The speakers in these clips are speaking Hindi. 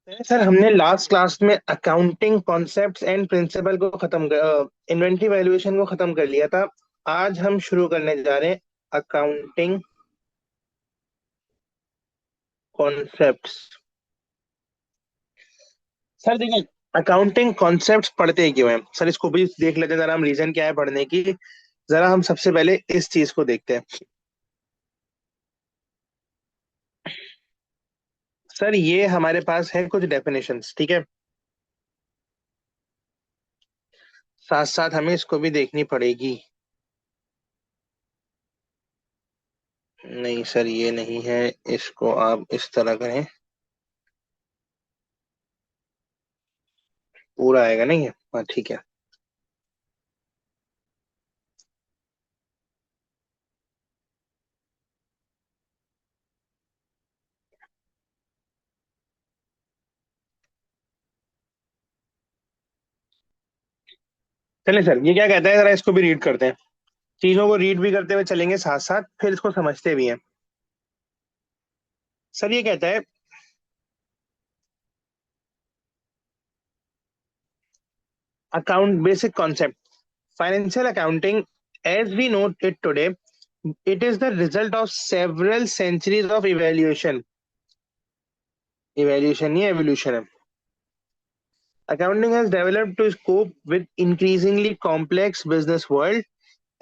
सर हमने लास्ट क्लास में अकाउंटिंग कॉन्सेप्ट्स एंड प्रिंसिपल को खत्म कर इन्वेंटरी वैल्यूएशन को खत्म कर लिया था। आज हम शुरू करने जा रहे हैं अकाउंटिंग कॉन्सेप्ट्स। सर देखिए, अकाउंटिंग कॉन्सेप्ट्स पढ़ते ही क्यों हैं सर, इसको भी देख लेते हैं जरा हम, रीजन क्या है पढ़ने की। जरा हम सबसे पहले इस चीज को देखते हैं। सर ये हमारे पास है कुछ डेफिनेशंस, ठीक है। साथ साथ हमें इसको भी देखनी पड़ेगी। नहीं सर ये नहीं है, इसको आप इस तरह करें, पूरा आएगा नहीं है। हाँ ठीक है। चलिए सर ये क्या कहता है, जरा इसको भी रीड करते हैं। चीजों को रीड भी करते हुए चलेंगे साथ साथ, फिर इसको समझते भी हैं। सर ये कहता है account basic concept, financial accounting as we know it today, it is the result of several centuries of evaluation. Evaluation नहीं एवोल्यूशन है। Accounting has developed to cope with increasingly complex business world,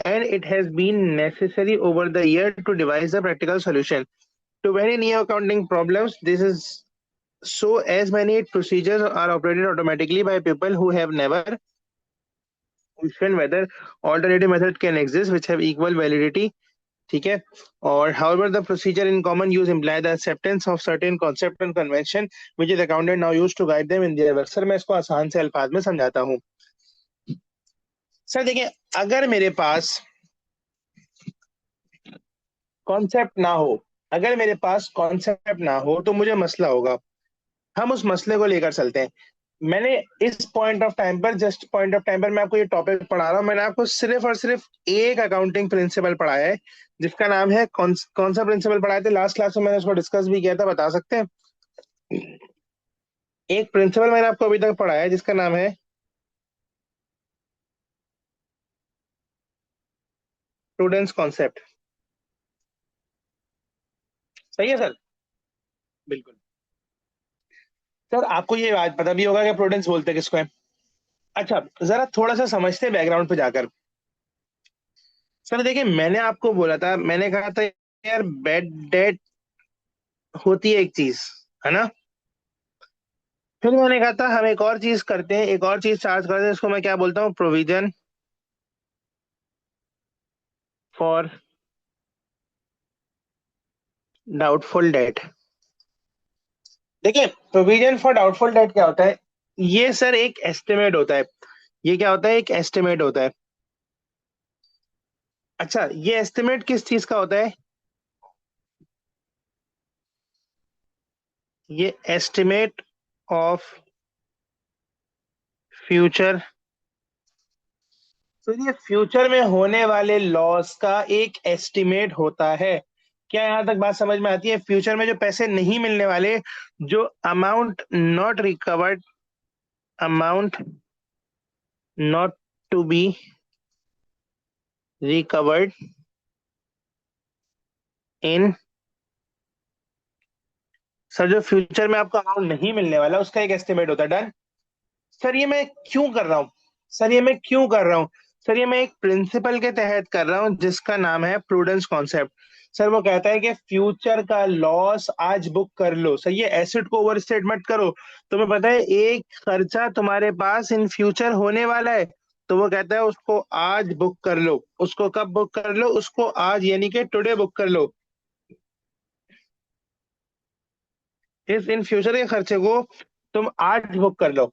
and it has been necessary over the year to devise a practical solution to many new accounting problems. This is so as many procedures are operated automatically by people who have never questioned whether alternative methods can exist which have equal validity. ठीक है। और however the procedure in common use imply the acceptance of certain concept and convention which is accounted now used to guide them in their work। Sir मैं इसको आसान से अल्फाज में समझाता हूँ। सर देखिए, अगर मेरे पास कॉन्सेप्ट ना हो, अगर मेरे पास कॉन्सेप्ट ना हो तो मुझे मसला होगा। हम उस मसले को लेकर चलते हैं। मैंने इस पॉइंट ऑफ टाइम पर, जस्ट पॉइंट ऑफ टाइम पर मैं आपको ये टॉपिक पढ़ा रहा हूँ। मैंने आपको सिर्फ और सिर्फ एक अकाउंटिंग प्रिंसिपल पढ़ाया है, जिसका नाम है कौन सा प्रिंसिपल पढ़ाए थे लास्ट क्लास में, मैंने उसको डिस्कस भी किया था, बता सकते हैं? एक प्रिंसिपल मैंने आपको अभी तक पढ़ाया है जिसका नाम है प्रूडेंस कॉन्सेप्ट। सही है सर? बिल्कुल। सर आपको ये बात पता भी होगा कि प्रूडेंस बोलते किसको है। अच्छा, जरा थोड़ा सा समझते हैं बैकग्राउंड पे जाकर। सर देखिए, मैंने आपको बोला था, मैंने कहा था यार बैड डेट होती है एक चीज, है ना। फिर मैंने कहा था हम एक और चीज करते हैं, एक और चीज चार्ज करते हैं, इसको मैं क्या बोलता हूँ, प्रोविजन फॉर डाउटफुल डेट। देखिए, प्रोविजन फॉर डाउटफुल डेट क्या होता है? ये सर एक एस्टिमेट होता है। ये क्या होता है? एक एस्टिमेट होता है। अच्छा, ये एस्टिमेट किस चीज का होता है? ये एस्टिमेट ऑफ फ्यूचर। तो ये फ्यूचर में होने वाले लॉस का एक एस्टिमेट होता है। क्या यहां तक बात समझ में आती है? फ्यूचर में जो पैसे नहीं मिलने वाले, जो amount not recovered, amount not to be recovered in, sir जो फ्यूचर में आपको अमाउंट नहीं मिलने वाला उसका एक एस्टिमेट होता है। डन। सर ये मैं क्यों कर रहा हूँ? सर ये मैं क्यों कर रहा हूँ? सर ये मैं एक प्रिंसिपल के तहत कर रहा हूँ जिसका नाम है प्रूडेंस कॉन्सेप्ट। सर वो कहता है कि फ्यूचर का लॉस आज बुक कर लो। सर ये एसेट को ओवर स्टेट मत करो। तुम्हें पता है एक खर्चा तुम्हारे पास इन फ्यूचर होने वाला है, तो वो कहता है उसको आज बुक कर लो। उसको कब बुक कर लो? उसको आज, यानी कि टुडे बुक कर लो। इस इन फ्यूचर के खर्चे को तुम आज बुक कर लो।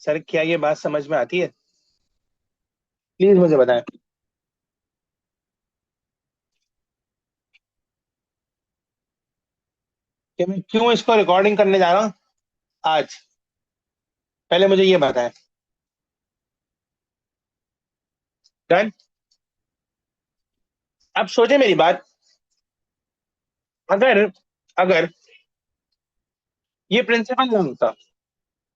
सर क्या ये बात समझ में आती है? प्लीज मुझे बताएं कि मैं क्यों इसको रिकॉर्डिंग करने जा रहा हूँ आज। पहले मुझे ये बताएं। डन। अब सोचे मेरी बात। अगर अगर ये प्रिंसिपल नहीं होता,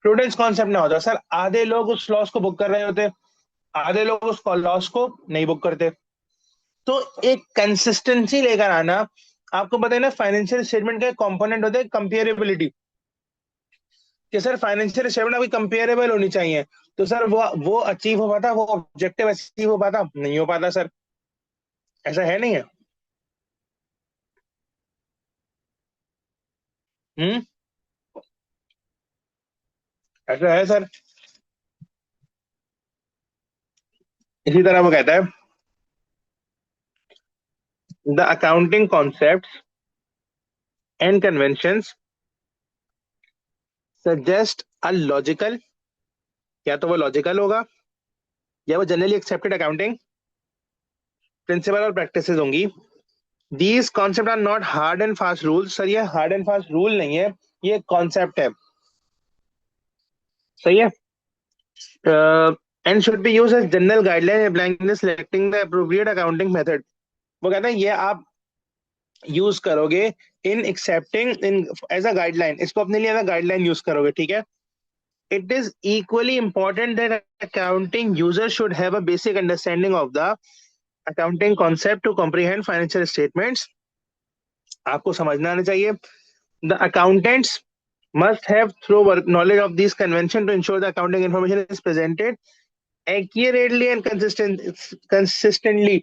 प्रूडेंस कॉन्सेप्ट ना होता सर। आधे लोग उस लॉस को बुक कर रहे होते, आधे लोग उस लॉस को नहीं बुक करते। तो एक कंसिस्टेंसी लेकर आना, आपको पता है ना फाइनेंशियल स्टेटमेंट का एक कंपोनेंट होता है कंपेरेबिलिटी, कि सर फाइनेंशियल स्टेटमेंट अभी कंपेरेबल होनी चाहिए। तो सर वो अचीव हो पाता, वो ऑब्जेक्टिव अचीव हो पाता, नहीं हो पाता सर। ऐसा है नहीं है? हम्म। ऐसा है सर। इसी तरह वो कहता है, the accounting concepts and conventions suggest a logical, या तो वो लॉजिकल होगा, या वो जनरली एक्सेप्टेड अकाउंटिंग प्रिंसिपल और प्रैक्टिसेस होंगी। These concept are not hard and fast rule, sir ये हार्ड एंड फास्ट रूल नहीं है, ये कॉन्सेप्ट है। सही है। And should be use as general guideline applying selecting the appropriate accounting method. वो कहते हैं ये आप यूज करोगे in accepting in as a guideline, इसको अपने लिए एज अ गाइडलाइन यूज करोगे, ठीक है। It is equally important that accounting user should have a basic understanding of the accounting concept to comprehend financial statements. आपको समझना आना चाहिए। The accountants must have thorough knowledge of these convention to ensure the accounting information is presented accurately and consistently।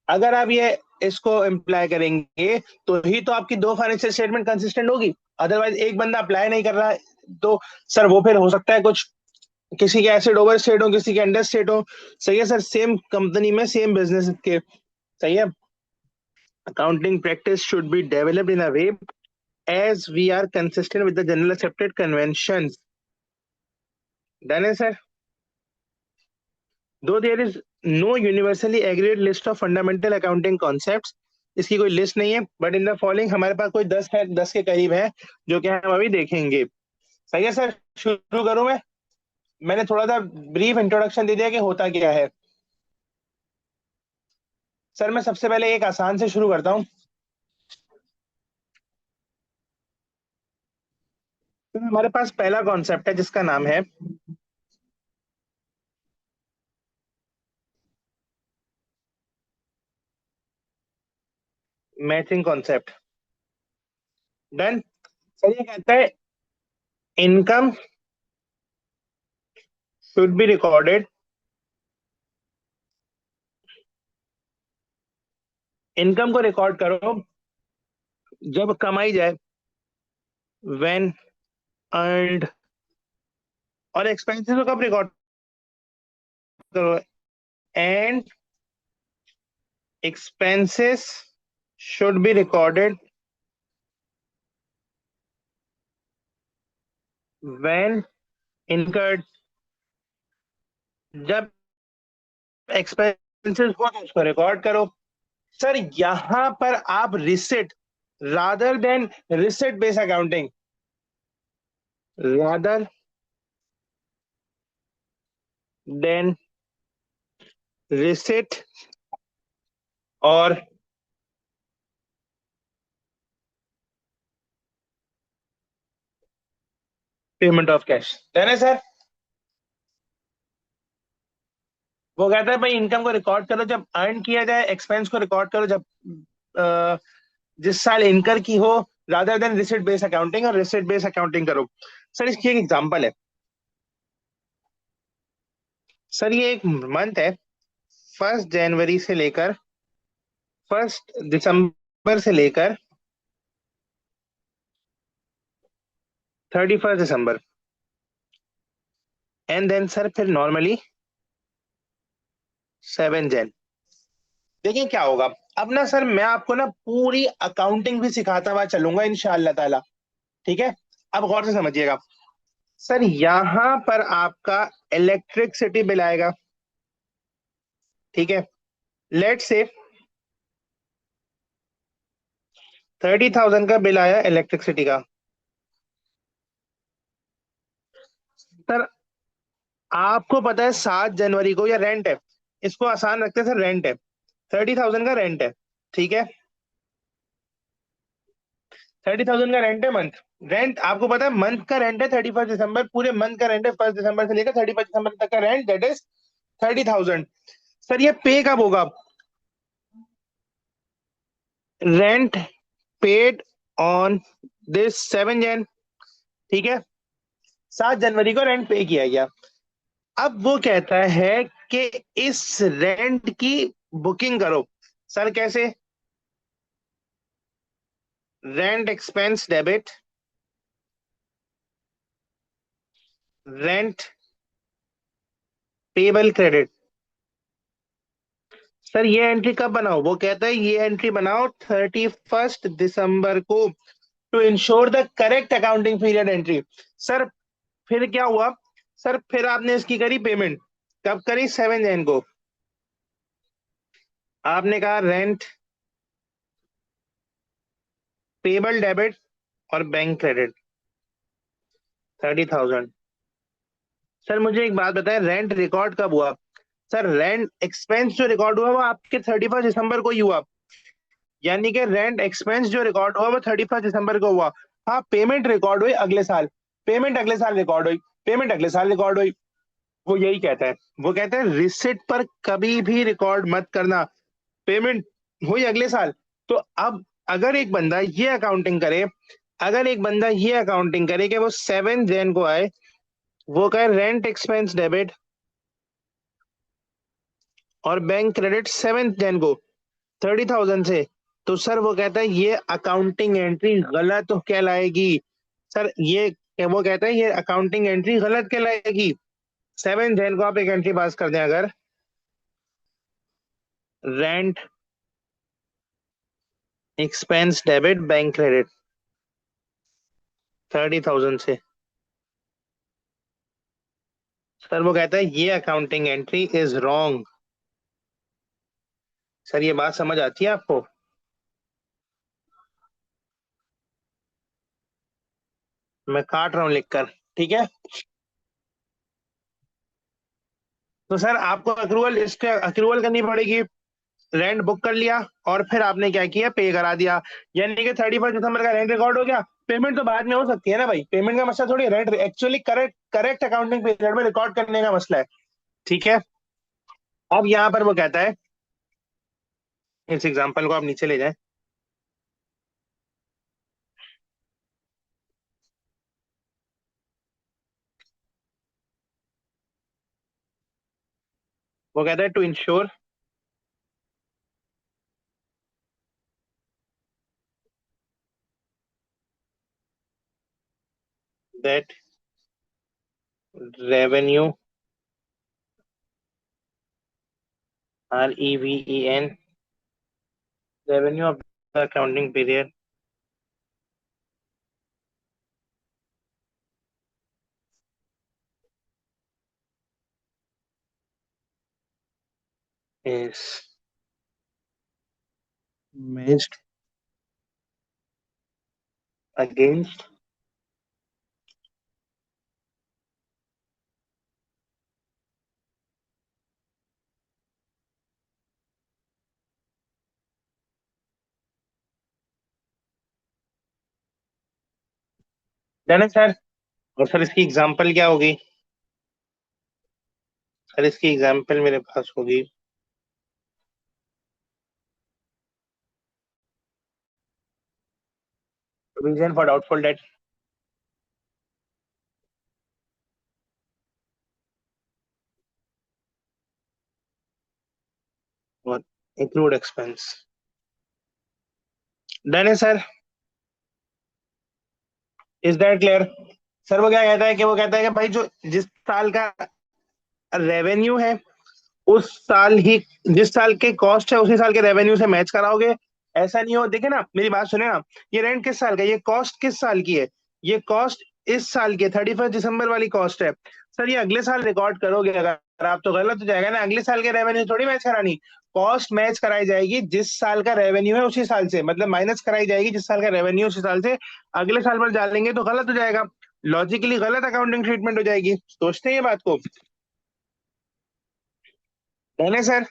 अगर आप ये इसको इम्प्लाई करेंगे तो ही तो आपकी दो फाइनेंशियल स्टेटमेंट कंसिस्टेंट होगी। अदरवाइज एक बंदा अप्लाई नहीं कर रहा है तो सर वो फिर हो सकता है कुछ, किसी के एसेट ओवर स्टेट हो, किसी के अंडर स्टेट हो। सही है सर, सेम कंपनी में सेम बिजनेस के। सही है। Accounting practice should be developed in a way as we are consistent with the general accepted conventions। Done है sir. Though there is no universally agreed list of fundamental accounting concepts, इसकी कोई लिस्ट नहीं है, बट इन द फॉलोइंग हमारे पास कोई 10 है, 10 के करीब है जो कि हम अभी देखेंगे। सही है सर, शुरू करूं मैं? मैंने थोड़ा सा ब्रीफ इंट्रोडक्शन दे दिया कि होता क्या है। सर मैं सबसे पहले एक आसान से शुरू करता हूँ। तो हमारे पास पहला कॉन्सेप्ट है जिसका नाम है मैचिंग कॉन्सेप्ट। डन। सर ये कहता है income should be recorded, income को रिकॉर्ड करो जब कमाई जाए, व्हेन अर्नड, और एक्सपेंसेस को कब रिकॉर्ड करो, and expenses should be recorded when incurred। जब एक्सपेंसेस हो तो उसको रिकॉर्ड करो। सर यहां पर आप receipt rather than receipt based accounting, rather than receipt और पेमेंट ऑफ कैश, है ना सर। वो कहता है भाई इनकम को रिकॉर्ड करो जब अर्न किया जाए, एक्सपेंस को रिकॉर्ड करो जब अ, जिस साल इनकर की हो, rather than receipt based accounting, और रिसिट बेस्ड अकाउंटिंग करो। सर इसकी एक एग्जांपल है। सर ये एक मंथ है, 1 जनवरी से लेकर 1 दिसंबर से लेकर 31 दिसंबर, एंड देन सर फिर नॉर्मली 7 जन। देखिए क्या होगा। अब ना सर मैं आपको ना पूरी अकाउंटिंग भी सिखाता हुआ चलूंगा इंशाअल्लाह ताला, ठीक है। अब गौर से समझिएगा। सर यहां पर आपका इलेक्ट्रिसिटी बिल आएगा, ठीक है। लेट से 30,000 का बिल आया इलेक्ट्रिसिटी का। सर आपको पता है 7 जनवरी को, या रेंट है, इसको आसान रखते हैं सर, रेंट है, 30,000 का रेंट है, ठीक है। 30,000 का रेंट है मंथ। रेंट आपको पता है मंथ का रेंट है 31 दिसंबर, पूरे मंथ का रेंट है 1 दिसंबर से लेकर 31 दिसंबर तक का रेंट, दैट इज 30,000। सर ये पे कब होगा? रेंट पेड ऑन दिस 7 जन, ठीक है, 7 जनवरी को रेंट पे किया गया। अब वो कहता है कि इस रेंट की बुकिंग करो। सर कैसे? Rent expense debit, rent payable credit. Sir ये एंट्री कब बनाओ? वो कहता है ये एंट्री बनाओ 31 दिसंबर को, to ensure the correct accounting period entry. Sir फिर क्या हुआ? सर फिर आपने इसकी करी पेमेंट, कब करी? 7 जैन को। आपने कहा रेंट पेबल डेबिट और बैंक क्रेडिट 30,000। सर मुझे एक बात बताएं, रेंट रिकॉर्ड कब हुआ? सर रेंट एक्सपेंस जो रिकॉर्ड हुआ वो आपके 31 दिसंबर को ही हुआ, यानी कि रेंट एक्सपेंस जो रिकॉर्ड हुआ वो 31 दिसंबर को हुआ। हाँ पेमेंट रिकॉर्ड हुई अगले साल, पेमेंट अगले साल रिकॉर्ड हुई, पेमेंट अगले साल रिकॉर्ड हुई। वो यही कहता है, वो कहता है रिसिट पर कभी भी रिकॉर्ड मत करना, पेमेंट हुई अगले साल। तो अब अगर एक बंदा ये अकाउंटिंग करे, अगर एक बंदा ये अकाउंटिंग करे कि वो 7 जैन को आए, वो कहे रेंट एक्सपेंस डेबिट और बैंक क्रेडिट 7 जैन को 30,000 से, तो सर वो कहता है ये अकाउंटिंग एंट्री गलत कहलाएगी। सर ये वो कहता है ये अकाउंटिंग एंट्री गलत कहलाएगी। 7 जैन को आप एक एंट्री पास कर दें अगर, rent expense debit bank credit 30,000 से, सर वो कहता है ये accounting entry is wrong. Sir ये बात समझ आती है आपको? मैं काट रहा हूँ लिखकर, ठीक है। तो सर आपको अक्रूवल इसके अक्रूवल करनी पड़ेगी। रेंट बुक कर लिया और फिर आपने क्या किया? पे करा दिया, यानी कि 31 दिसंबर का रेंट रिकॉर्ड हो गया। पेमेंट तो बाद में हो सकती है ना भाई, पेमेंट का मसला थोड़ी, rent actually correct correct accounting period में रिकॉर्ड करने का मसला है, ठीक है। अब यहाँ पर वो कहता है, इस एग्जांपल को आप नीचे ले जाएं। वो कहता है to ensure that revenue, REVEN, revenue of the accounting period is matched against done है सर। और सर इसकी एग्जांपल क्या होगी? सर इसकी एग्जांपल मेरे पास होगी, प्रोविजन फॉर डाउटफुल डेट और इंक्लूड एक्सपेंस। डन है sir. Is that clear? Sir वो क्या कहता है कि वो कहता है कि भाई जो जिस साल का रेवेन्यू है उस साल ही, जिस साल के कॉस्ट है उसी साल के रेवेन्यू से मैच कराओगे। ऐसा नहीं हो, देखे ना मेरी बात सुने ना, ये रेंट किस साल का, ये कॉस्ट किस साल की है? ये कॉस्ट इस साल की 31 दिसंबर वाली कॉस्ट है। सर ये अगले साल रिकॉर्ड करोगे अगर आप, तो गलत हो जाएगा ना, अगले साल के रेवेन्यू थोड़ी मैच करानी। कॉस्ट मैच कराई जाएगी जिस साल का रेवेन्यू है उसी साल से, मतलब माइनस कराई जाएगी जिस साल का रेवेन्यू उसी साल से। अगले साल पर डालेंगे तो गलत हो जाएगा, लॉजिकली गलत अकाउंटिंग ट्रीटमेंट हो जाएगी। सोचते हैं ये बात को? है ना सर?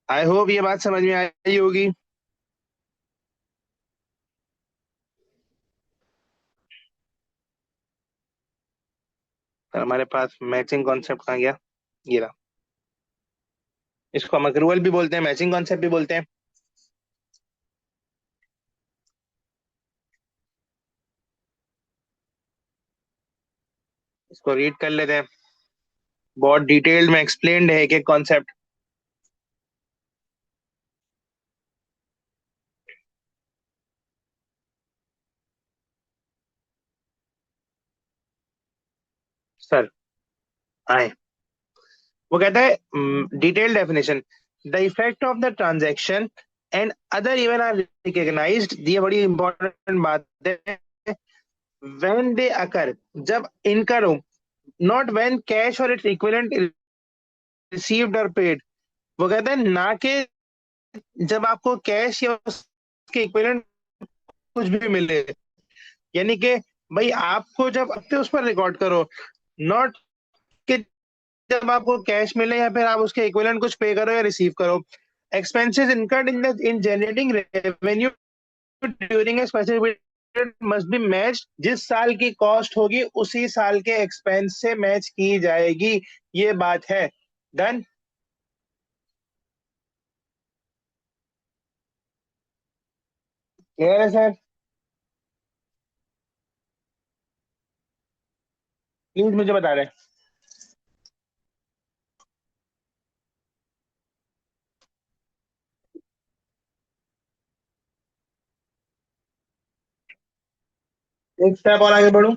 आई होप ये बात समझ में आई होगी। सर हमारे पास मैचिंग कॉन्सेप्ट कहाँ गया, ये रहा। इसको हम अक्रूवल भी बोलते हैं, मैचिंग कॉन्सेप्ट भी बोलते हैं। इसको रीड कर लेते हैं, बहुत डिटेल्ड में एक्सप्लेन्ड है एक एक कॉन्सेप्ट। सर आए, वो कहता है detailed definition, the effect of the transaction and other even are recognised, ये बड़ी इंपॉर्टेंट बात है। व्हेन दे अकर, जब इनकर हो, नॉट व्हेन कैश और इट्स इक्विवेलेंट रिसीव्ड और पेड। वो कहता है ना कि जब आपको कैश या उसके इक्विवेलेंट कुछ भी मिले, यानी कि भाई आपको जब अपने उस पर रिकॉर्ड करो, नॉट कि जब आपको कैश मिले या फिर आप उसके इक्विवेलेंट कुछ पे करो या रिसीव करो। Expenses incurred in generating revenue during a specific period must be match, जिस साल की कॉस्ट होगी उसी साल के एक्सपेंस से मैच की जाएगी, ये बात है। डन। क्लियर है सर? प्लीज मुझे बता रहे। एक स्टेप और आगे बढ़ूं।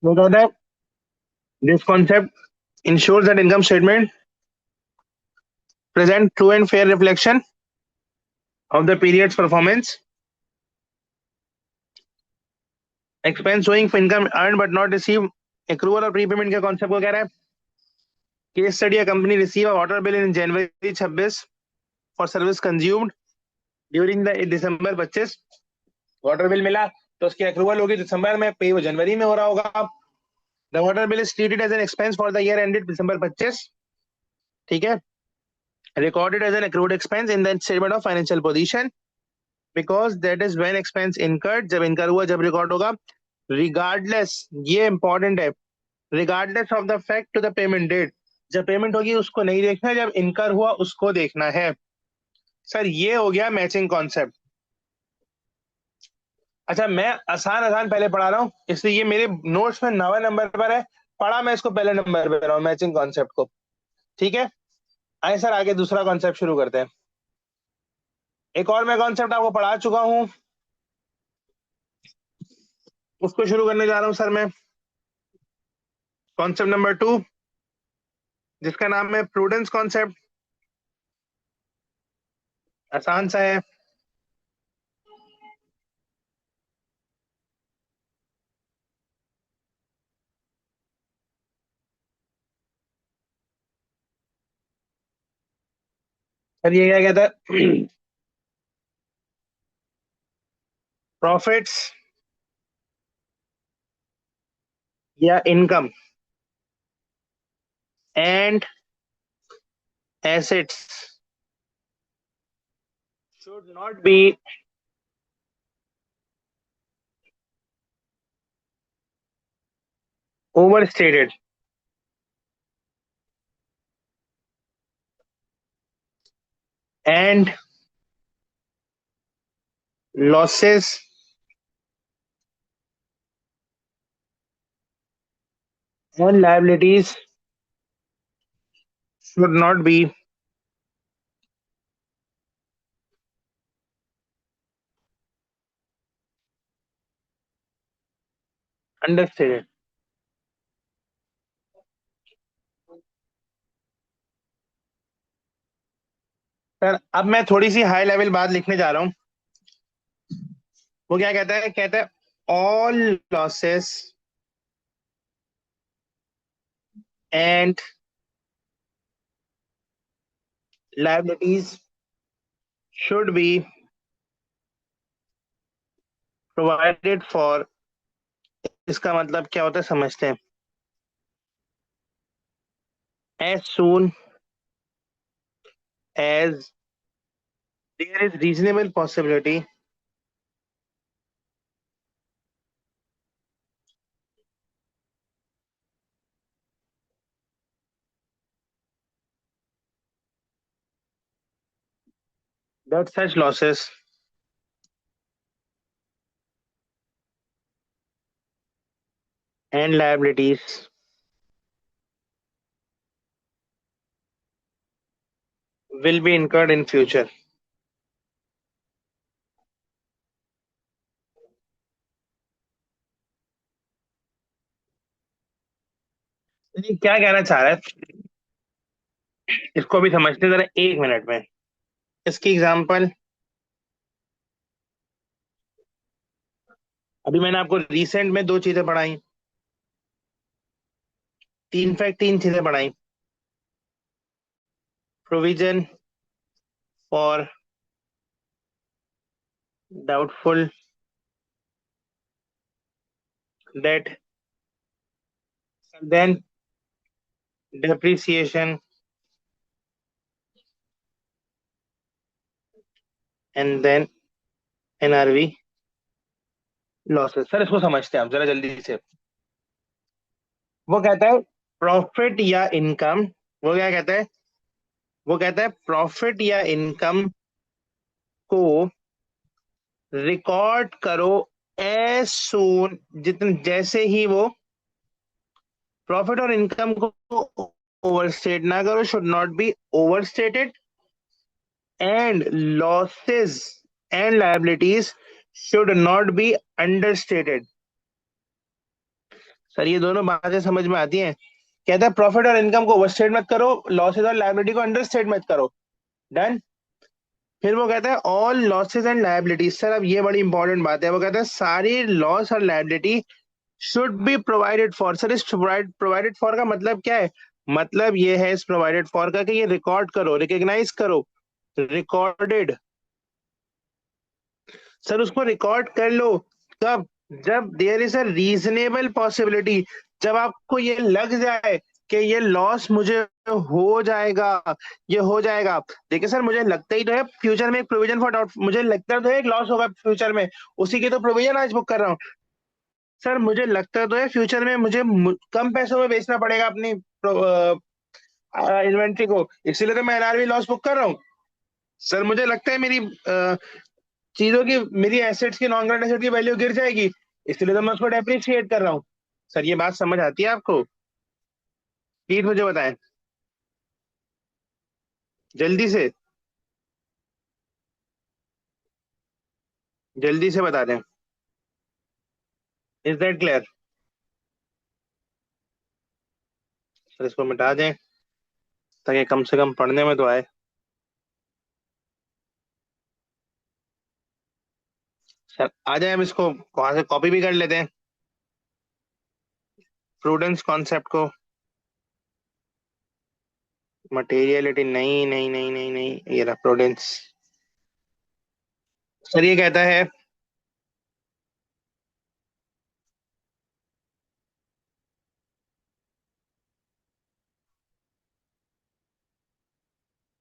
वो कहता है this concept ensures that income statement present true and fair reflection of the period's performance. Expense showing for income earned but not received, accrual और प्रीपेमेंट के कॉन्सेप्ट को कह रहा है। Case study, a company receive a water bill in January 26 for service consumed during the December 25, water bill मिला तो उसकी अक्रूवल होगी दिसंबर में, पे वो जनवरी में हो रहा होगा। The water bill is treated as an expense for the year ended December 25, ठीक है, recorded as an accrued expense in the statement of financial position because that is when expense incurred, जब incur हुआ जब रिकॉर्ड होगा। regardless, ये इंपॉर्टेंट है, regardless of the fact to the payment date, जब पेमेंट होगी उसको नहीं देखना है, जब इनकर हुआ उसको देखना है। सर ये हो गया मैचिंग कॉन्सेप्ट। अच्छा मैं आसान आसान पहले पढ़ा रहा हूँ, इसलिए ये मेरे नोट्स में 9वें नंबर पर है, पढ़ा मैं इसको पहले नंबर पे रहा हूँ मैचिंग कॉन्सेप्ट को, ठीक है। आइए सर आगे दूसरा कॉन्सेप्ट शुरू करते हैं। एक और मैं कॉन्सेप्ट आपको पढ़ा चुका हूँ, उसको शुरू करने जा रहा हूँ सर मैं। कॉन्सेप्ट नंबर 2, जिसका नाम है प्रूडेंस कॉन्सेप्ट। आसान सा है। सर ये क्या कहता है, प्रॉफिट्स या income and assets should not be overstated and losses and liabilities should not be understated। Sir अब मैं थोड़ी सी हाई लेवल बात लिखने जा रहा हूँ। वो क्या कहता है, कहता है all losses and liabilities should be provided for। इसका मतलब क्या होता है समझते हैं। as soon as there is reasonable possibility that such losses and liabilities will be incurred in future. ये क्या कहना चाह रहा है, इसको भी समझते जरा 1 मिनट में। इसकी एग्जांपल अभी मैंने आपको रिसेंट में दो चीजें पढ़ाई, तीन चीजें पढ़ाई। Provision for doubtful debt, then depreciation, and then NRV losses। Sir इसको समझते हैं आप जरा जल्दी से। वो कहता है प्रॉफिट या इनकम, वो क्या कहता है, वो कहता है प्रॉफिट या इनकम को रिकॉर्ड करो एज सून, जितने जैसे ही वो प्रॉफिट और इनकम को ओवरस्टेट ना करो, should not be overstated, and losses and liabilities should not be understated. Sir ये दोनों बातें समझ में आती हैं। कहता है प्रॉफिट और इनकम को ओवरस्टेट मत करो, लॉसेज और लायबिलिटी को अंडरस्टेट मत करो। डन। फिर वो कहता है all losses and liabilities. Sir अब ये बड़ी इंपॉर्टेंट बात है, वो कहता है सारी लॉस और liability should be provided for. Sir इस प्रोवाइडेड फॉर का मतलब क्या है, मतलब ये है इस प्रोवाइडेड फॉर का कि ये रिकॉर्ड करो, रिकॉग्नाइज करो, रिकॉर्डेड। सर उसको रिकॉर्ड कर लो कब, जब there is a reasonable possibility, जब आपको ये लग जाए कि ये लॉस मुझे हो जाएगा, ये हो जाएगा। देखिए सर मुझे लगता ही तो है फ्यूचर में एक प्रोविजन फॉर डाउट, मुझे लगता तो है एक लॉस होगा फ्यूचर में, उसी की तो प्रोविजन आज बुक कर रहा हूँ। सर मुझे लगता तो है फ्यूचर में मुझे कम पैसों में बेचना पड़ेगा अपनी इन्वेंट्री को, इसीलिए तो मैं एनआरवी लॉस बुक कर रहा हूँ। सर मुझे लगता है मेरी चीजों की, मेरी एसेट्स की, नॉन करंट एसेट की वैल्यू गिर जाएगी, इसलिए तो मैं उसको डेप्रिशिएट कर रहा हूँ। सर ये बात समझ आती है आपको? प्लीज मुझे बताएं जल्दी से, जल्दी से बता दें। Is that clear? सर इसको मिटा दें ताकि कम से कम पढ़ने में तो आए। सर आ जाए, हम इसको वहां से कॉपी भी कर लेते हैं, प्रूडेंस कॉन्सेप्ट को। मटेरियलिटी नहीं नहीं नहीं नहीं नहीं, ये रहा प्रूडेंस। सर ये कहता है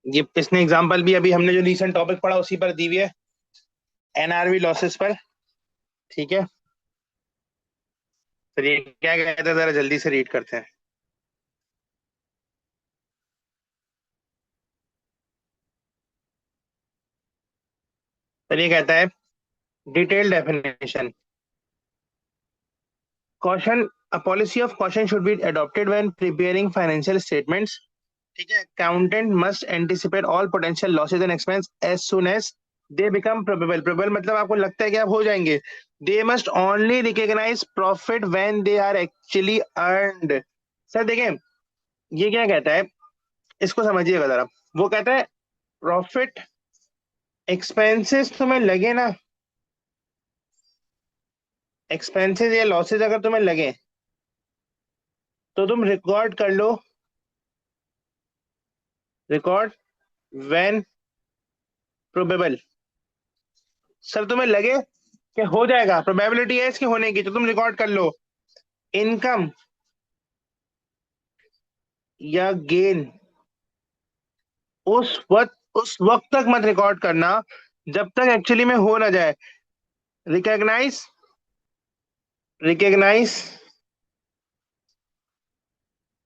ये, इसने एग्जांपल भी अभी हमने जो रिसेंट टॉपिक पढ़ा उसी पर दी हुई है, एनआरवी लॉसेस पर। ठीक है। सर ये क्या कहता है, जरा जल्दी से रीड करते हैं। सर ये कहता है detail definition, caution, a policy of caution should be adopted when preparing financial statements। ठीक है। accountant must anticipate all potential losses and expense as soon as they become probable। probable मतलब आपको लगता है कि आप हो जाएंगे। they must only recognize profit when they are actually earned। Sir देखें ये क्या कहता है, इसको समझिएगा जरा। वो कहता है प्रॉफिट एक्सपेंसेस तुम्हें लगे ना, एक्सपेंसेस या लॉसेस अगर तुम्हें लगे तो तुम रिकॉर्ड कर लो, रिकॉर्ड व्हेन प्रोबेबल। सर तुम्हें लगे कि हो जाएगा, प्रोबेबिलिटी है इसकी होने की, तो तुम रिकॉर्ड कर लो। इनकम या गेन उस वक्त उस वक्त तक मत रिकॉर्ड करना जब तक एक्चुअली में हो ना जाए। Recognise, recognise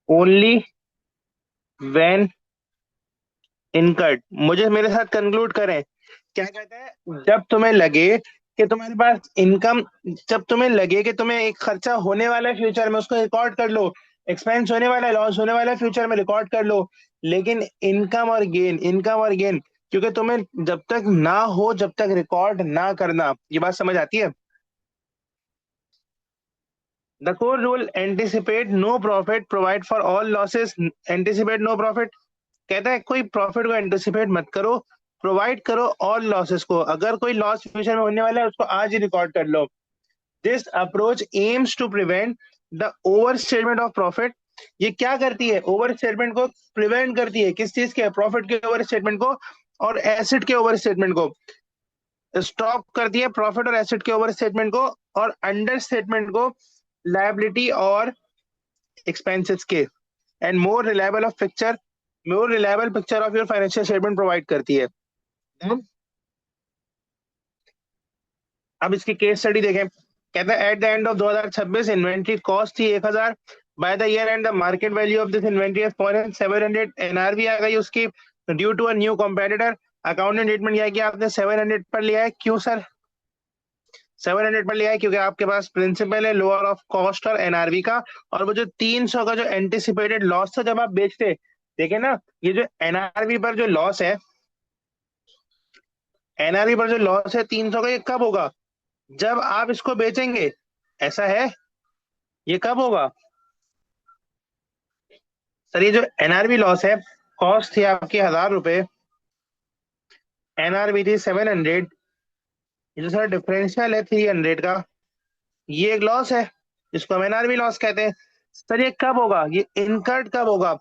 only when incurred. मुझे मेरे साथ कंक्लूड करें, क्या कहता है, जब तुम्हें लगे कि तुम्हारे पास इनकम, जब तुम्हें लगे कि तुम्हें एक खर्चा होने वाला है फ्यूचर में, उसको रिकॉर्ड कर लो। एक्सपेंस होने वाला है, लॉस होने वाला है फ्यूचर में, रिकॉर्ड कर लो। लेकिन इनकम और गेन, इनकम और गेन, क्योंकि तुम्हें जब तक ना हो, जब तक रिकॉर्ड ना करना। ये बात समझ आती है? The core rule, anticipate no profit, provide for all losses. Anticipate no profit कहता है कोई प्रॉफिट को एंटिसिपेट मत करो, प्रोवाइड करो ऑल लॉसेस को। अगर कोई लॉस फ्यूचर में होने वाला है उसको आज ही रिकॉर्ड कर लो। This approach aims to prevent the over statement of profit. ये क्या करती है? ओवर स्टेटमेंट को प्रिवेंट करती है। किस चीज के? प्रॉफिट के ओवर स्टेटमेंट को और एसेट के ओवर स्टेटमेंट को। स्टॉप करती है प्रॉफिट और एसेट के ओवर स्टेटमेंट को, और अंडर स्टेटमेंट को लायबिलिटी और एक्सपेंसेस के। And more reliable of picture, more reliable picture of your financial statement provide करती है। अब इसकी केस स्टडी देखें। कहता है at the end of 2026 inventory cost थी 1000। By the year end the market value of this inventory has fallen 700। NRV आ गई उसकी due to a new competitor. Accountant treatment किया कि आपने 700 पर लिया है। क्यों सर 700 पर लिया है? क्योंकि आपके पास प्रिंसिपल है, लोअर ऑफ कॉस्ट और एनआरवी का। और वो जो 300 का जो एंटिसिपेटेड लॉस था जब आप बेचते, देखे ना, ये जो एनआरवी पर जो लॉस है, एनआरवी पर जो लॉस है 300 का, ये कब होगा? जब आप इसको बेचेंगे। ऐसा है? ये कब होगा? सर ये जो एनआरबी लॉस है, कॉस्ट थी आपकी 1000 रुपए, एनआरबी थी 700। ये जो सर डिफरेंशियल है 300 का, ये एक लॉस है जिसको हम एनआरबी लॉस कहते हैं। सर ये कब होगा? ये इनकर्ड कब होगा?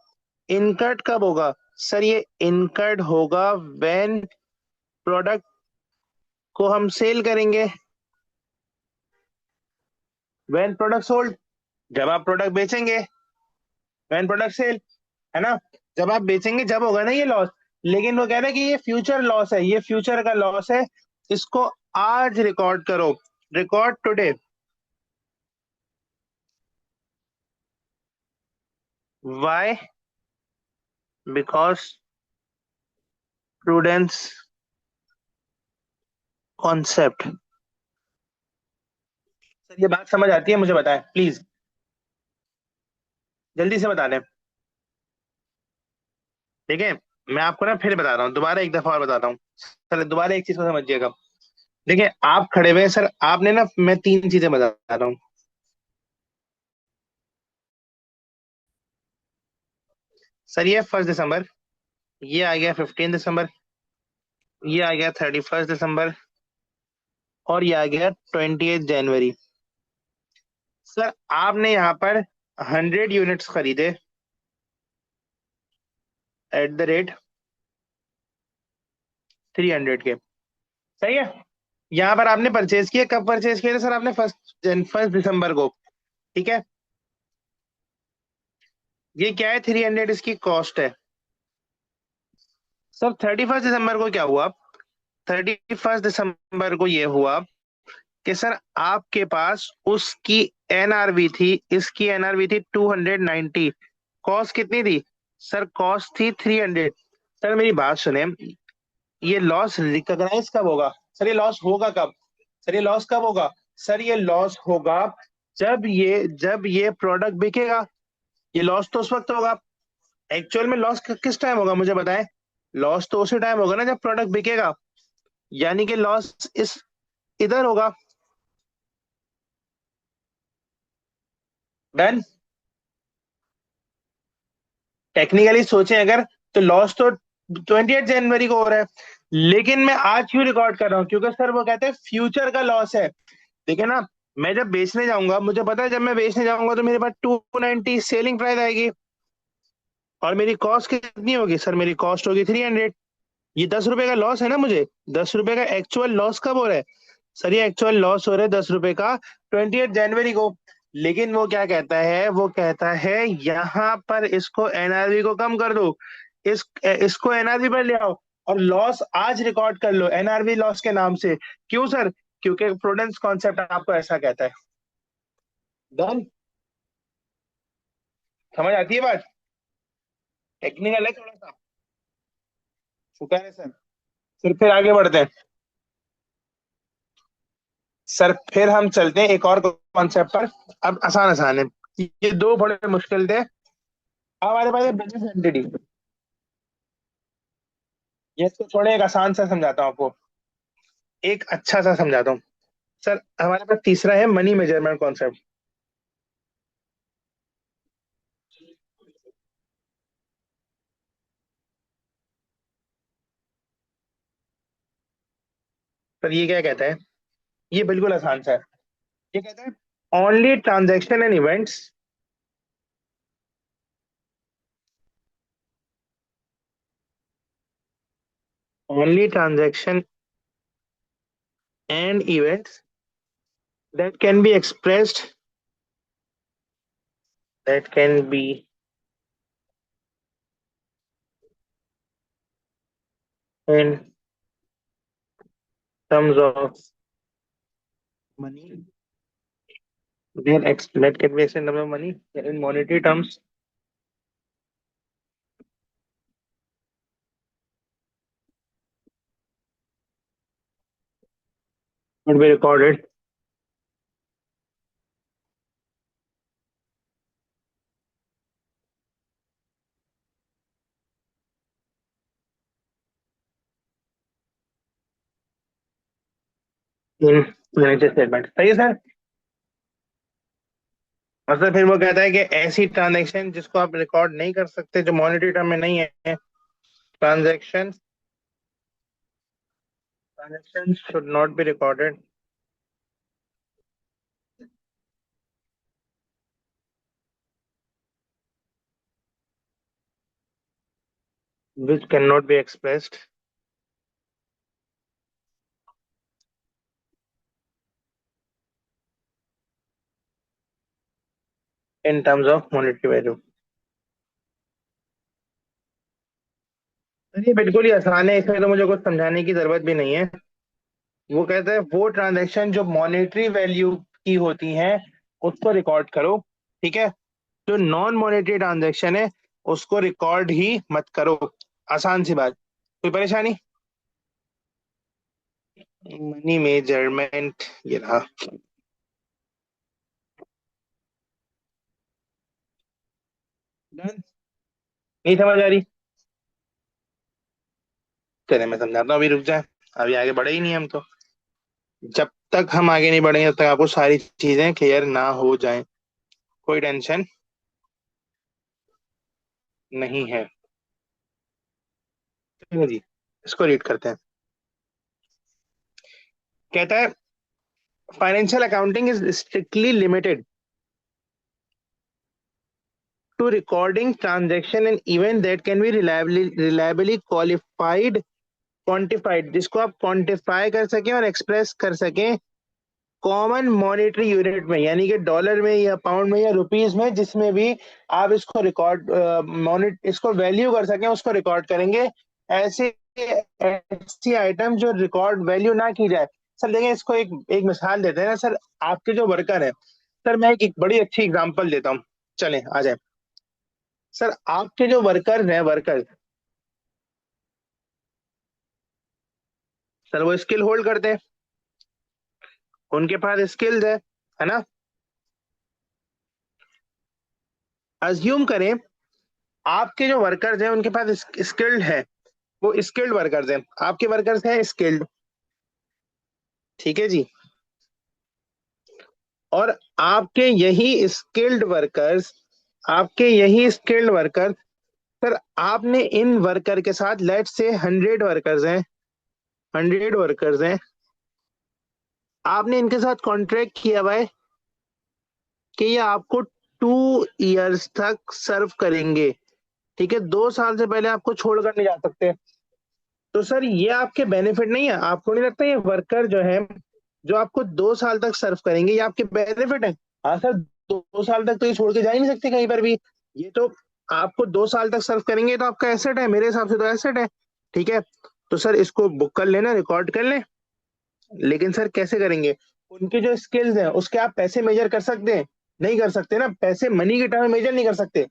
इनकर्ड कब होगा? सर ये इनकर्ड होगा व्हेन प्रोडक्ट को हम सेल करेंगे, व्हेन प्रोडक्ट सोल्ड। जब आप प्रोडक्ट बेचेंगे, व्हेन प्रोडक्ट सेल, है ना? जब आप बेचेंगे जब होगा ना ये लॉस। लेकिन वो कह रहा है कि ये फ्यूचर लॉस है, ये फ्यूचर का लॉस है, इसको आज रिकॉर्ड करो। Record today. Why? Because prudence concept. Sir ये बात समझ आती है? मुझे बताएं प्लीज, जल्दी से बता दें। ठीक है, मैं आपको ना फिर बता रहा हूँ, दोबारा एक दफा और बताता हूँ। सर दोबारा एक चीज को समझिएगा। देखिए आप खड़े हुए हैं सर, आपने ना, मैं 3 चीजें बता रहा हूँ। सर ये 1 दिसंबर, ये आ गया 15 दिसंबर, ये आ गया 31 दिसंबर, और ये आ गया 28 जनवरी। सर आपने यहाँ पर 100 यूनिट्स खरीदे एट द रेट 300 के। सही है? यहाँ पर आपने परचेज किए, कब परचेज किए थे सर आपने? 1 दिसंबर को। ठीक है, ये क्या है? 300 इसकी कॉस्ट है। सर 31 दिसंबर को क्या हुआ? 31 दिसंबर को ये हुआ कि सर आपके पास उसकी एनआरवी थी, इसकी एनआरवी थी 290। कॉस्ट कितनी थी? सर कॉस्ट थी 300। सर मेरी बात सुने, ये लॉस रिकॉग्नाइज कब होगा? सर ये लॉस होगा कब? सर ये लॉस कब होगा? सर ये लॉस होगा जब ये प्रोडक्ट बिकेगा। ये लॉस तो उस वक्त होगा। एक्चुअल में लॉस किस टाइम होगा मुझे बताएं? लॉस तो उसी टाइम होगा ना जब प्रोडक्ट बिकेगा। यानी कि लॉस इस इधर होगा। डन? टेक्निकली सोचें अगर, तो लॉस तो 28 जनवरी को हो रहा है। लेकिन मैं आज क्यों रिकॉर्ड कर रहा हूँ? क्योंकि सर वो कहते हैं फ्यूचर का लॉस है। ठीक है ना? मैं जब बेचने जाऊंगा, मुझे पता है जब मैं बेचने जाऊंगा तो मेरे पास 290 सेलिंग प्राइस आएगी, और मेरी कॉस्ट कितनी होगी? सर मेरी कॉस्ट होगी 300। ये 10 रुपए का लॉस है ना मुझे। 10 रुपए का एक्चुअल लॉस कब हो रहा है? सर ये एक्चुअल लॉस हो रहा है 10 रुपए का 28 जनवरी को। लेकिन वो क्या कहता है? वो कहता है यहाँ पर इसको एनआरवी को कम कर दो, इसको एनआरवी पर ले आओ। और लॉस आज रिकॉर्ड कर लो एनआरवी लॉस के नाम से। क्यों सर? क्योंकि प्रूडेंस कॉन्सेप्ट आपको ऐसा कहता है। डन। समझ आती है बात? टेक्निकल है थोड़ा सा। शुक्र है सर। फिर आगे बढ़ते हैं। सर फिर हम चलते हैं एक और कॉन्सेप्ट पर। अब आसान आसान है, ये दो बड़े मुश्किल थे। अब हमारे पास बिजनेस एंटिटी। ये इसको छोड़े, एक आसान सा समझाता हूँ आपको, एक अच्छा सा समझाता हूँ। सर हमारे पास तीसरा है मनी मेजरमेंट कॉन्सेप्ट। सर ये क्या कहता है? ये बिल्कुल आसान सा है। ये कहता है only transaction and events, only transaction and events that can be expressed, that can be in terms of money, that can be expressed in terms of money in monetary terms would be recorded in financial statement। सही है सर? और सर फिर वो कहता है कि ऐसी ट्रांजैक्शन जिसको आप रिकॉर्ड नहीं कर सकते, जो मॉनेटरी टर्म में नहीं है, transaction transaction should not be recorded, which cannot be expressed in terms of monetary value। Sir ये बिल्कुल ही आसान है, इसमें तो मुझे कुछ समझाने की जरूरत भी नहीं है। वो कहता है वो ट्रांजैक्शन जो मॉनेटरी वैल्यू की होती हैं उसको रिकॉर्ड करो, ठीक है। जो नॉन मॉनेटरी ट्रांजैक्शन है उसको रिकॉर्ड ही मत करो। आसान सी बात, कोई परेशानी? मनी मेजरमेंट ये रहा। Done? नहीं समझ आ रही? चले मैं समझाता हूँ, अभी रुक जाए। अभी आगे बढ़े ही नहीं हम तो। जब तक हम आगे नहीं बढ़ेंगे तब तक आपको सारी चीजें क्लियर ना हो जाएं, कोई टेंशन नहीं है। चलो जी, इसको रीड करते हैं। कहता है financial accounting is strictly limited to recording transaction and event that can be reliably qualified quantified, जिसको आप क्वांटिफाई कर सकें और एक्सप्रेस कर सकें कॉमन मॉनेटरी यूनिट में, यानी कि डॉलर में या पाउंड में या रुपीस में, जिसमें भी आप इसको रिकॉर्ड मॉनिट इसको वैल्यू कर सकें, उसको रिकॉर्ड करेंगे। ऐसे ऐसी आइटम जो रिकॉर्ड वैल्यू ना की जाए। सर देखें, इसको एक एक मिसाल देते हैं ना सर। आपके जो वर्कर है, सर मैं एक बड़ी अच्छी एग्जांपल देता हूँ, चलें आ जाए। सर आपके जो वर्कर हैं, वर्कर, सर वो स्किल होल्ड करते हैं, उनके पास स्किल्स है ना? अज्यूम करें आपके जो वर्कर्स हैं उनके पास स्किल्ड है, वो स्किल्ड वर्कर्स हैं, आपके वर्कर्स हैं स्किल्ड, ठीक है जी। और आपके यही स्किल्ड वर्कर्स, सर आपने इन वर्कर के साथ लेट से 100 वर्कर्स हैं, आपने इनके साथ कॉन्ट्रैक्ट किया हुआ है कि ये आपको 2 इयर्स तक सर्व करेंगे, ठीक है। 2 साल से पहले आपको छोड़कर नहीं जा सकते। तो सर ये आपके बेनिफिट नहीं है? आपको नहीं लगता ये वर्कर जो है, जो आपको 2 साल तक सर्व करेंगे, ये आपके बेनिफिट है? हाँ सर, 2 साल तक तो ये छोड़ के जा ही नहीं सकते कहीं पर भी। ये तो आपको 2 साल तक सर्व करेंगे, तो आपका एसेट है, मेरे हिसाब से तो एसेट है, ठीक है। तो सर इसको बुक कर लेना, रिकॉर्ड कर लें। लेकिन सर कैसे करेंगे? उनके जो स्किल्स हैं उसके आप पैसे मेजर कर सकते हैं? नहीं कर सकते ना, पैसे मनी के टर्म में मेजर नहीं कर सकते।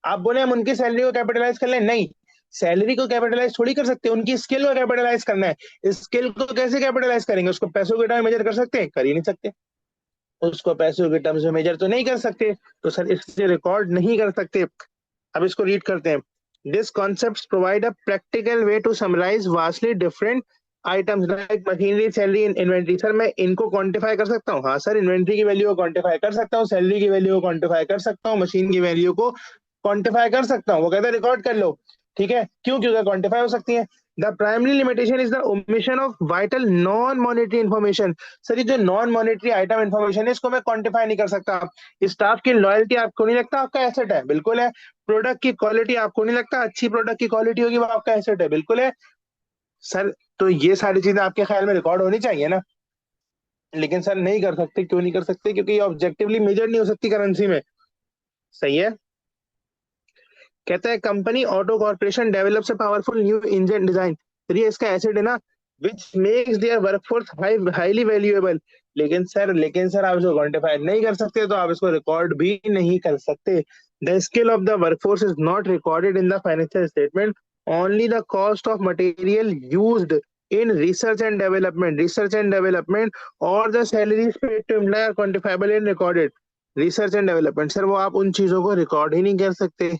आप बोले हम उनकी सैलरी को कैपिटलाइज कर लें, नहीं। सैलरी को कैपिटलाइज थोड़ी कर सकते, उनकी स्किल को कैपिटलाइज करना है। स्किल को कैसे कैपिटलाइज करेंगे? उसको पैसों के टर्म में मेजर कर सकते हैं? कर ही नहीं सकते। उसको पैसों के टर्म्स में मेजर तो नहीं कर सकते, तो सर इससे रिकॉर्ड नहीं कर सकते। अब इसको रीड करते हैं। This concept provide a practical way to summarise vastly different items like machinery, salary, inventory. Sir मैं इनको क्वांटिफाई कर सकता हूँ? हाँ सर, इन्वेंट्री की वैल्यू को क्वांटिफाई कर सकता हूँ, सैलरी की वैल्यू को क्वांटिफाई कर सकता हूँ, मशीन की वैल्यू को क्वांटिफाई कर सकता हूँ। वो कहता है रिकॉर्ड कर लो। ठीक है, क्यों? क्योंकि क्वांटिफाई हो सकती है। The primary limitation is the omission of vital non monetary information. Sir ये जो नॉन मॉनेटरी आइटम इन्फॉर्मेशन है इसको मैं क्वांटिफाई नहीं कर सकता। स्टाफ की लॉयल्टी आपको नहीं लगता आपका एसेट है? बिल्कुल है। प्रोडक्ट की क्वालिटी आपको नहीं लगता अच्छी प्रोडक्ट की क्वालिटी होगी वो आपका एसेट है? बिल्कुल है। सर तो ये सारी चीजें आपके ख्याल में रिकॉर्ड होनी चाहिए ना? लेकिन सर नहीं कर सकते, क्यों नहीं कर सकते? क्योंकि ये ऑब्जेक्टिवली मेजर नहीं हो सकती करेंसी में। सही है। कहता है company auto corporation develops a powerful new engine design. तो ये इसका एसेट है ना, which makes there workforce highly valuable. लेकिन सर आप इसको क्वांटिफाई नहीं कर सकते, तो आप इसको रिकॉर्ड भी नहीं कर सकते। The skill of the workforce is not recorded in the financial statement, only the cost of material used in research and development और the salaries paid to employ are quantifiable and recorded. Research and development, sir वो आप उन चीजों को रिकॉर्ड ही नहीं कर सकते।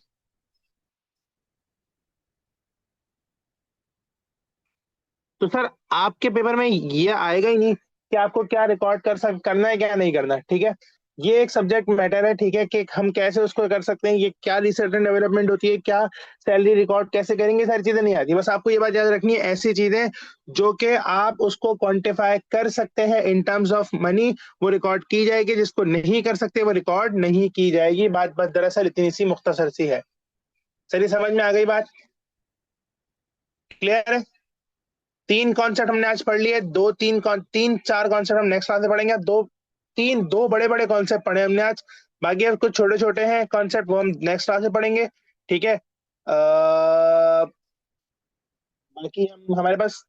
तो सर आपके पेपर में ये आएगा ही नहीं कि आपको क्या रिकॉर्ड करना है क्या नहीं करना है। ठीक है, ये एक सब्जेक्ट मैटर है। ठीक है, कि हम कैसे उसको कर सकते हैं, ये क्या रिसर्च एंड डेवलपमेंट होती है, क्या सैलरी रिकॉर्ड कैसे करेंगे, सारी चीजें नहीं आती। बस आपको ये बात याद रखनी है, ऐसी चीजें जो कि आप उसको क्वांटिफाई कर सकते हैं इन टर्म्स ऑफ मनी, वो रिकॉर्ड की जाएगी। जिसको नहीं कर सकते वो रिकॉर्ड नहीं की जाएगी। बात बस दरअसल इतनी सी मुख्तसर सी है। सर ये समझ में आ गई बात? क्लियर है? तीन कॉन्सेप्ट हमने आज पढ़ लिए। तीन चार कॉन्सेप्ट हम नेक्स्ट क्लास में पढ़ेंगे। दो बड़े बड़े कॉन्सेप्ट पढ़े हमने आज। बाकी अब कुछ छोटे छोटे हैं कॉन्सेप्ट, वो हम नेक्स्ट क्लास में पढ़ेंगे। ठीक है। बाकी हम हमारे पास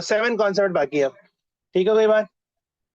7 कॉन्सेप्ट बाकी है। ठीक है, कोई बात?